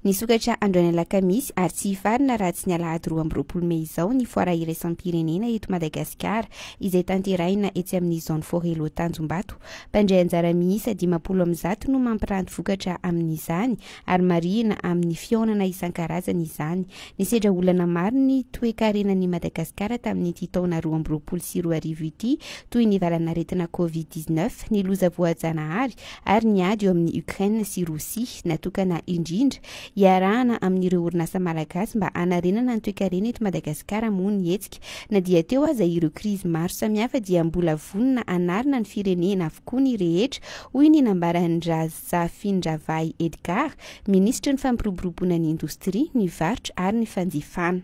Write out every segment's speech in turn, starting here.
Nisokatra androany alakamisy ary tsy hifarina raha tsy ny alahady 12 Mey izao ny foara iraisam-pirenena eto Madagasikara izay tanterahina etsy amin'ny zone Forelo Tanjombato. Mpandray anjara miisa 50 no mampiranty vokatra amin'izany ary marihina amin'ny fionana isan-karazany izany. Nisedra olana maro ny toe-karenan'i Madagasikara tamin'ity taona 2022 ity toy ny valanaretina Covid-19, ny loza voajanahary ary ny ady eo amin'ny Ukraine sy Rosia natokana indrindra iarahana amin'ireo orinasa malagasy mba hanarenana ny toe-karena eto Madagasikara moa ny hetsika. Na dia teo aza ireo krizy maro samihafa dia mbola vonona anarina ny firenena avokoa ny rehetra, hoy ny Nambarandrazafindravahy Edgar, ministra ny fampiroboroboana ny indostria, ny varotra ary ny fanjifana.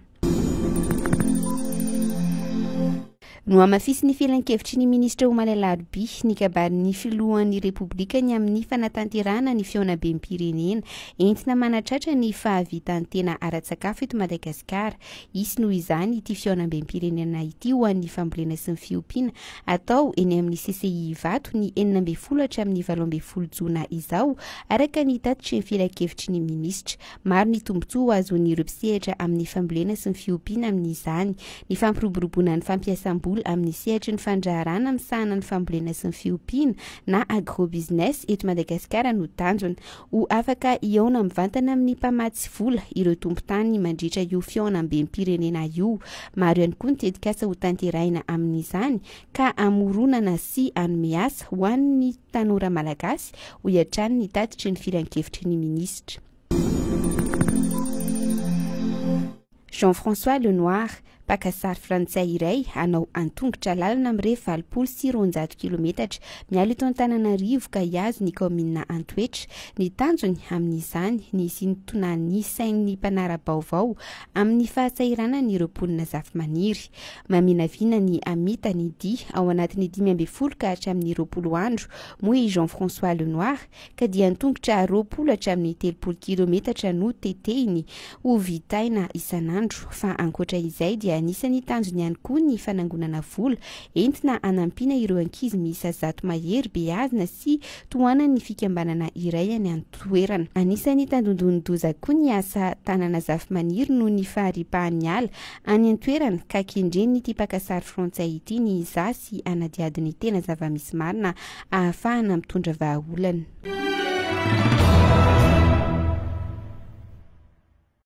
No amafisy ny filan-kevitry ny ministra Omalela Arby ny kabarin'ny filohan'ny Repoblika ny amin'ny fanatanterahana ny fionam-bem-pirenena entina manatratra ny fahavitan'ny tena ara-tsakafo eto Madagasikara. Isy noho izany ity fionam-bem-pirenena ity ho an'ny fambolena sy ny fiompiana atao eny amin'ny CCI Ivato ny 12 hatramin'ny 18 Jona izao araka ny tatitry ny filan-kevitry ny ministra. Maro ny tombontsoa azon'ireo mpisehatra amin'ny fambolena sy ny fiompiana amin'izany, ny fampiroboroboana ny fampiasam-bola amin'ny sehatra ny fandraharana misahana ny fambolena sy ny fiompiana na agrobusiness eto Madagasikara no tanjona. Ho afaka iaona mivantana amin'ny mpamatsy vola ireo tompon-tany mandritra io fionam-bem-pirenena io. Maro ihany koa ny tetikasa ho tanterahina amin'izany ka amoronana sy hanome asa ho an'ny tanora malagasy ho iatrany ny tatitry ny filan-kevitry ny ministra. Jean-François Lenoir, pakasary frantsay iray hanao antongotra lalana amin'ny 700 kilometatra miala eto Antananarivo ka hiazo ny kaomina Antoetra. Ny tanjony amin'izany ny sintonan'ny sain'ny mpanara-baovao amin'ny fahasairana ny roponina zavamaniry. Maminavina ny amita ny dia ao anatin'ny 12 ka hatramin'ny 20 andro moa Jean-François Lenoir ka dia antongotra 20 hatramin'ny 30 kilometatra no tetehiny ho vitaina isan'andro. Fa ankoatra izay dia anisany tanjony ihany koa ny fanangonana vola entina anampiana ireo ankizy miisa 100 mahery beazina sy tohanana ny fikambanana iray any an-toerana. Anisany tandondondoza koa ny asa tanana zavamaniry no ny faharipahan'ny ala any an-toerana ka kendreny ity pakasary frantsay ity ny iza sy anadiadiny tena zava-misy marina ahafahana mitondra vahaolana.